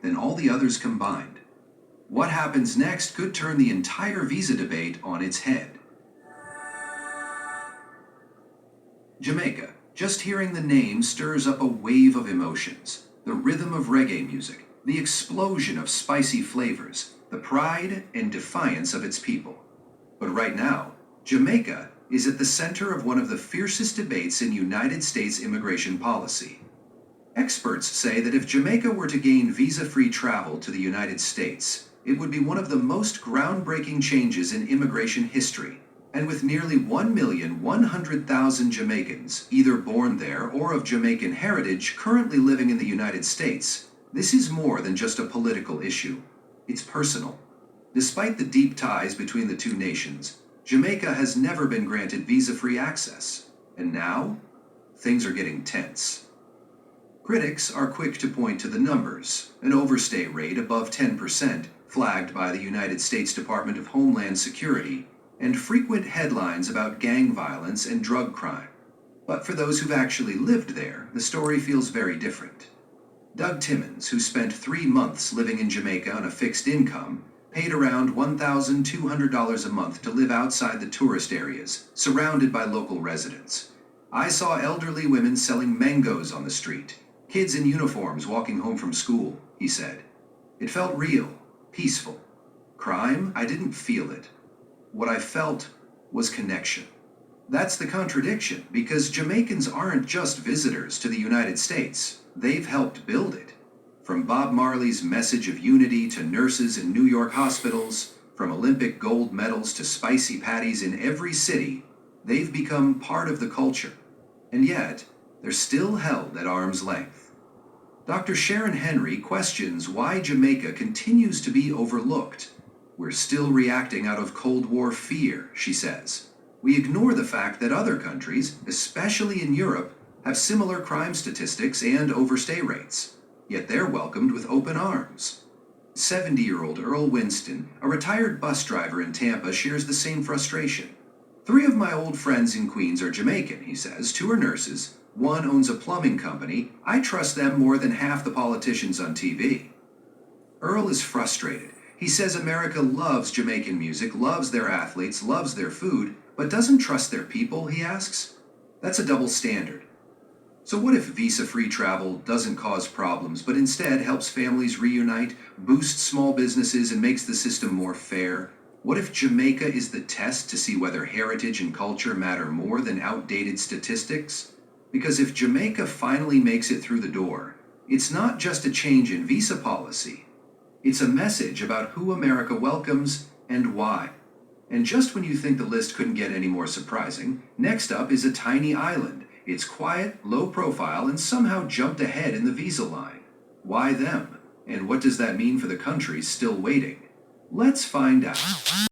than all the others combined. What happens next could turn the entire visa debate on its head. Jamaica. Just hearing the name stirs up a wave of emotions. The rhythm of reggae music, the explosion of spicy flavors, the pride and defiance of its people. But right now, Jamaica is at the center of one of the fiercest debates in United States immigration policy. Experts say that if Jamaica were to gain visa-free travel to the United States, it would be one of the most groundbreaking changes in immigration history. And with nearly 1,100,000 Jamaicans, either born there or of Jamaican heritage, currently living in the United States, this is more than just a political issue. It's personal. Despite the deep ties between the two nations, Jamaica has never been granted visa-free access. And now, things are getting tense. Critics are quick to point to the numbers, an overstay rate above 10%, flagged by the United States Department of Homeland Security, and frequent headlines about gang violence and drug crime. But for those who've actually lived there, the story feels very different. Doug Timmons, who spent 3 months living in Jamaica on a fixed income, paid around $1,200 a month to live outside the tourist areas, surrounded by local residents. I saw elderly women selling mangoes on the street, kids in uniforms walking home from school, he said. It felt real, peaceful. Crime, I didn't feel it. What I felt was connection. That's the contradiction, because Jamaicans aren't just visitors to the United States. They've helped build it. From Bob Marley's message of unity to nurses in New York hospitals, from Olympic gold medals to spicy patties in every city, they've become part of the culture. And yet, they're still held at arm's length. Dr. Sharon Henry questions why Jamaica continues to be overlooked. We're still reacting out of Cold War fear, she says. We ignore the fact that other countries, especially in Europe, have similar crime statistics and overstay rates. Yet they're welcomed with open arms. 70-year-old Earl Winston, a retired bus driver in Tampa, shares the same frustration. 3 of my old friends in Queens are Jamaican, he says. 2 are nurses. 1 owns a plumbing company. I trust them more than half the politicians on TV. Earl is frustrated. He says America loves Jamaican music, loves their athletes, loves their food, but doesn't trust their people, he asks. That's a double standard. So what if visa-free travel doesn't cause problems, but instead helps families reunite, boosts small businesses, and makes the system more fair? What if Jamaica is the test to see whether heritage and culture matter more than outdated statistics? Because if Jamaica finally makes it through the door, it's not just a change in visa policy. It's a message about who America welcomes and why. And just when you think the list couldn't get any more surprising, next up is a tiny island. It's quiet, low profile, and somehow jumped ahead in the visa line. Why them? And what does that mean for the countries still waiting? Let's find out.